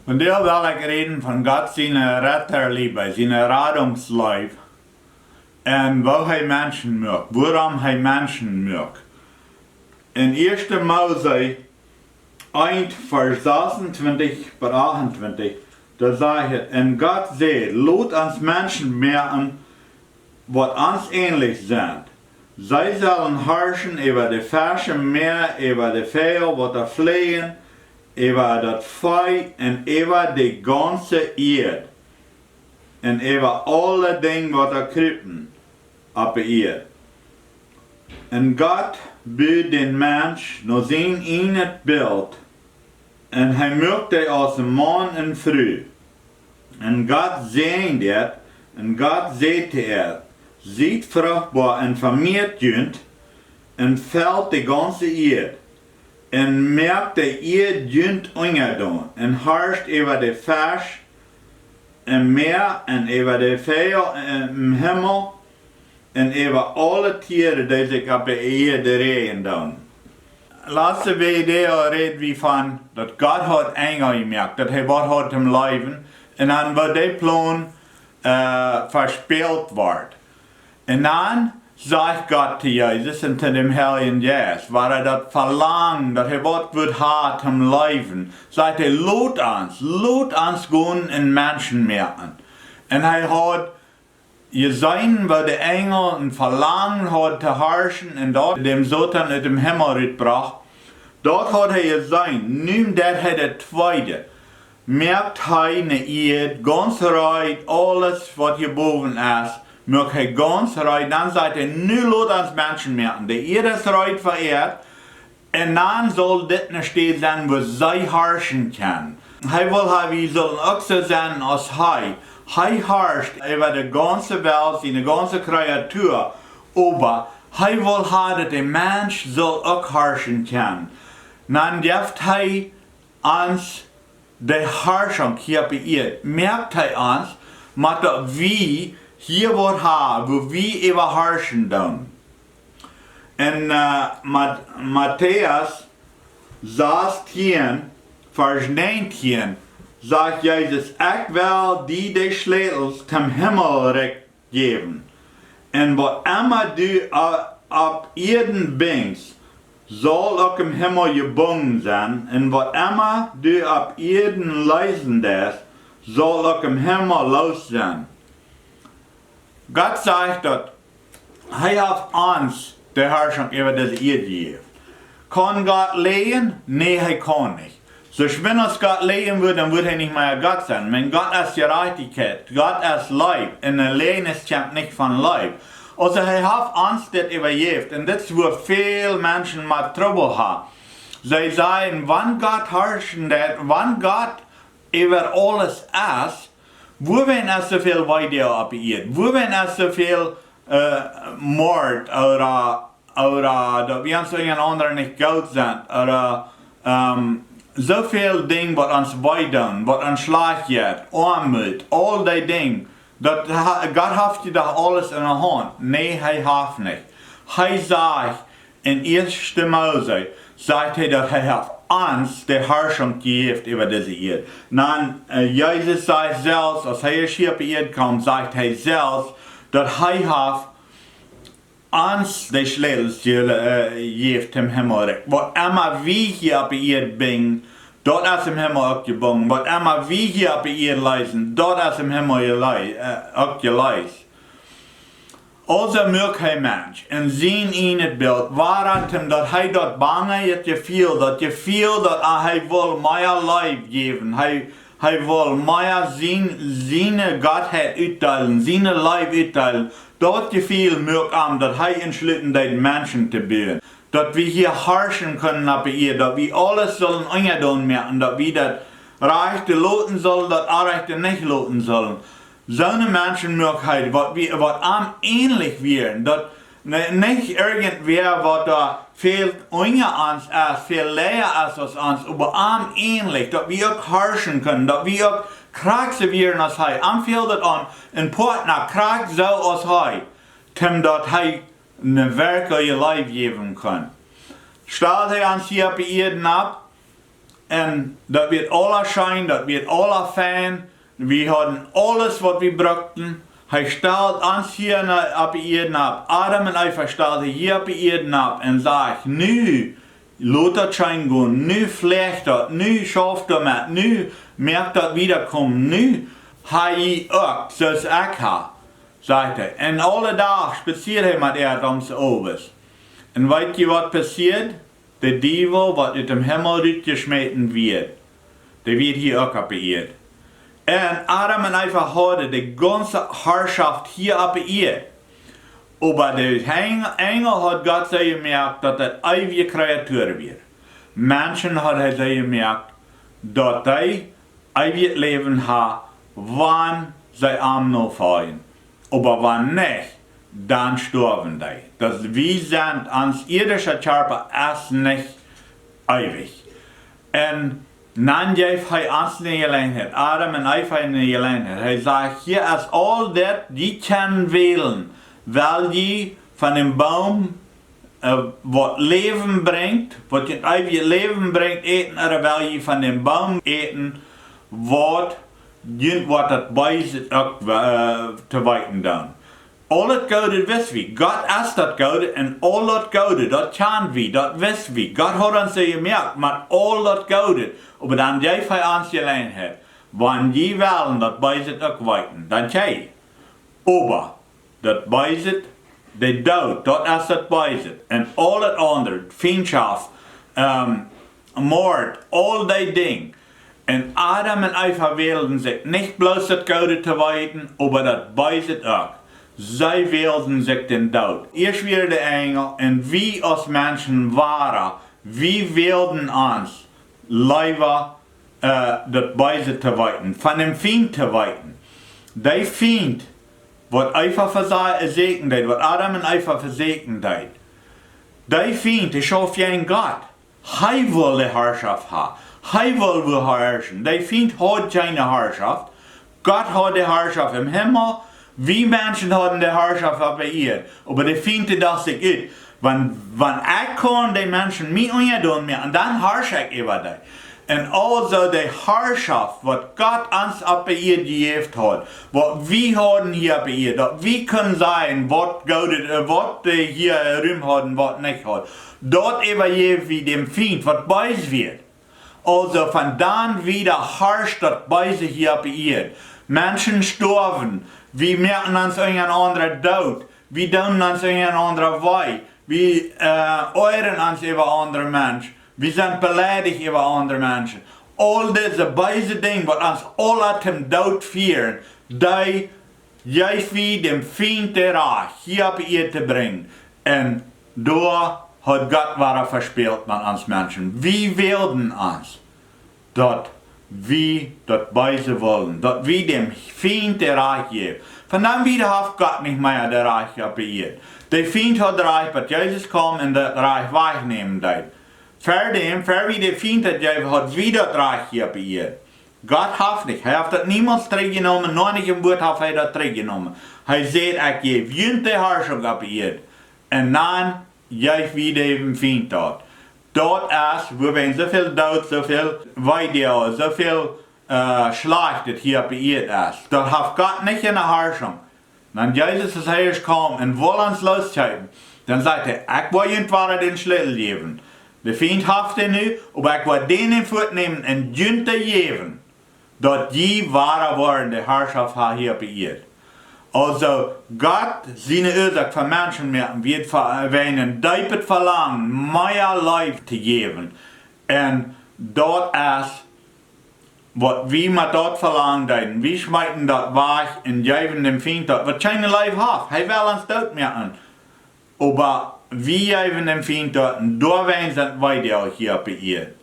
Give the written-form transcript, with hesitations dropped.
Von der will ich reden von Gott seine Retterliebe, seine Rettungsliebe. Und wo er Menschen macht, worum er Menschen macht. In 1. Mose 1, Vers 26 bis 28, da sagt er, und Gott sagt, lot uns Menschen machen, was uns ähnlich sind. Sie sollen herrschen über die Fische im Meer, über die Vögel, was da fliegen, über das Vieh und über die ganze Erde. Und über alle Dinge, was da kjript auf der Erde. Und Gott biedt den Mensch nach sein eigenes Bild. Und er macht ihn aus dem Mann und Frau. Und Gott sehen das, und Gott sagt seid fruchtbar und vermehrt jünd, und fällt die ganze Erde. Und merkt die Erde jünd unterdun, und herrscht über die Fisch im Meer, und über die Vögel im Himmel, und über alle Tiere, die sich auf der Erde regen tun. Laatste Video redet wie von, dass Gott hat Engel gemerkt, dass er was hat im Leben, und dann wird der Plon verspielt wird. Und dann sagt Gott zu Jesus und zu dem Heiligen Geist, weil er das verlangt, dass er was wird hat im Leben, sagt er, lot uns gehen in Menschen merken. Und er hat gesehen, weil der Engel ein Verlangen hat zu herrschen und dort dem Satan in dem Himmel gebracht. Dort hat er gesehen, nimm das der Zweite. Merkt er eine Erde, ganz rein, alles was hier oben ist, merkt er ganz rein, dann sagt er, nu lot uns Menschen merken. Die Erde ist rein verehrt, und dann soll das eine Stätte sein, wo sie herrschen kann. Er will, wir sollen auch so sein als er. Er herrscht über die ganze Welt, die ganze Kreatur, aber er will haben, dass der Mensch soll auch herrschen kann. Dann darf er uns die Herrschung hier bei ihr, merkt er uns, dass wir hier was haben, wo wir überherrschen tun. In Matthäus 16, Vers 19, sagt Jesus, ich will die Schlüssel zum Himmel geben. Und was immer du auf Erden bringst, soll auch im Himmel gebunden sein. Und was immer du auf Erden leisten lässt, soll auch im Himmel los sein. Gott sagt, dass er hat uns die Herrschung über diese Erde gegeben. Kann Gott lehen? Nein, er kann nicht. So, wenn uns Gott leben würde, dann würde er nicht mehr Gott sein. Wenn Gott ist Gerechtigkeit, Gott ist Leib, und ein Leben kommt nicht von Leib. Also er hat uns das übergeben, und das ist, wo viele Menschen mal Trouble haben. Sie sagen, wenn Gott herrschen wird, wenn Gott über alles ist, wo wenn es so viel Weide auf der Erde, wo wenn es so viel Mord oder wie uns anderen nicht gut sind, oder so viel Dinge, was uns weidern, was uns schlecht geht, Armut, all die Dinge, Gott hat doch alles in der Hand. Nein, er hat nicht. Er sagt in 1. Mose, sagt er, dass er hat uns die Herrschung gegeben über diese Erde. Dann Jesus sagt selbst, als er hier auf die Erde kommt, sagt er selbst, dass er hat uns die Schlüssel gegeben im Himmel. Was immer wir hier auf die Erde bringen, dort ist im Himmel auch gebunden. Was immer wir hier auf der Erde leisten, dort ist im Himmel auch geleist. Also mögt ein Mensch in sein eigenes Bild, warum dass er dort bange ist, dass er will mehr Leib geben, er will mehr seine Gottheit utteilen, seine Leib utteilen. Dort gefiel mögt dass er entschlossen den Menschen zu bilden. Dass wir hier herrschen können auf der Erde, dass wir alles sollen untertun merken, dass wir das Rechte loten sollen, das Unrechte nicht loten sollen. So eine Menschenmöglichkeit, was am ähnlich wären, dass nicht irgendwer, was da viel unter uns ist, viel leer ist als uns, aber am ähnlich, dass wir auch herrschen können, dass wir auch kraxe wären als Hei. Am viel das an, in Partner krak so als Hei, dass Hei eine wirkliche Leib geben kann. Stellt er uns hier auf die Erden ab, En dat wird alles schön, dat wird alles fein. Wir hatten alles, was wir brauchten. Hij stelt ons hier op de Erde ab. Adam en Eva stelden hier op de Erde ab. En zegt, nu laat dat schijn gaan. Nu vlecht dat. Nu schaft dat met. Nu merkt dat wiederkomen. Nu hij je ook, zoals ik ha. Zegt hij. En alle dagen spaziert hij met ons overs. En weet je wat passiert? De duivel wat uit dem Himmel uitgesmeten wird. Der wird hier ook op de Erde. En Adam en Eva hadden de ganze Herrschaft hier op de Erde. Aber de Engel hat Gott zei gemerkt dat het eeuwige creatuur weer. Menschen had hij zei gemerkt dat hij eeuwig leven ha, wann zij am no fallen. Aber wann nicht, dann sterben die. Das wir sind ans irdische Körper erst nicht ewig. En dan geeft hij ons een gelegenheid, Adam en Eva een gelegenheid. Hij zegt, hier is al dat die kunnen wählen, weil je van een boom wat leven brengt, wat je eeuwig leven brengt, eten, of wil je van een boom eten, wat het bij zit ook te weten doen. Al het goede wist wie. Gott is dat goede en al dat goede, dat kan wie, dat wist wie. Gott hat ons gemerkt, maar al dat goede. Aber dan geeft hij ons gelegenheid. Wanneer je willen dat bij zit ook weten, dan jij. Aber dat bij zit, de daut, dat is dat bij zit. En al het andere, vriendschap, moord, al die dingen. En Adam en Eva wilden zich niet bloos dat goede te weten, aber dat bij zit ook. Zij wilden zich den daut. Eerst weer de engel en wie als mensen waren, wie wilden ons leven dat bij zit te weten, van een vriend te weten. Die vriend, wat Eva verzekerd deed, wat Adam en Eva verzekerd deed. Die vriend is of jij een God. Hij wil de herrschaft hebben. Hij wil herrschen. Die vriend had geen herrschaft. Gott had de herrschaft im Himmel. Wir Menschen haben die Herrschaft auf der Erde. Aber die finden das sich ut. Wenn ich kann die Menschen mit mir tun, und dann herrsche ich über die. Und also die Herrschaft, was Gott uns auf der Erde gegeben hat, was wir haben hier auf der Erde, dass wir können sagen, was die hier Raum haben, was nicht hat. Dort übergeben wir dem Feind, was beiß wird. Also von dann wieder herrscht das Beiße hier auf der Erde. Menschen sterben. Wir merken uns einen anderen daut. Wir tun uns einen anderen Weg. Wir euren uns über andere Menschen. Wir sind beleidigt über andere Menschen. All diese beide Dinge, was uns alle zum Daut führen, die juist wie dem Feind der Reich hier auf die Erde zu bringen. Und da hat Gott wahre verspielt mit uns Menschen. Wir wilden uns, dass wir das beide wollen, dass wir dem Feind der Reich geben. Von dann wieder hat Gott nicht mehr der Reich auf der Erde. Der Feind hat das Reich, was Jesus kam und das Reich wegnehmen wird. Für wie der Feind hat gegeben, hat wieder das Reich hier auf der Erde. Gott hat nicht. Er hat das niemals zurückgenommen, noch nicht im Wort hat er das zurückgenommen. Er sagt, ich gebe jede Herrschung auf der Erde. Und dann gebe ich wieder dem Feind dort. Dort ist, wo wir so viel Daut, so viel Väajel, so viel Schlechtes hier auf der Erde ist. Dort hat Gott nicht in der Herrschung. Wenn Jesus das Heilig kam und will uns losschreiben, dann sagt er, ich will irgendwann den Schlüssel geben. Der Feind hat den nu, aber ich will den in Fuß nehmen und jünte geben, dass die wahre worden die Herrschaft hat hier auf der Erde. Also Gott, seine Ursache für Menschen wird erwähnen, deipet verlangen, mehr Leib zu geben. Und dort ist, was wir mit dort verlangen, wir schmeißen dort weg und geben dem Feind dort, was keine Leib hat. Er will uns dort machen. Aber wir geben dem Feind dort und da werden sie weiter hier auf der Erde.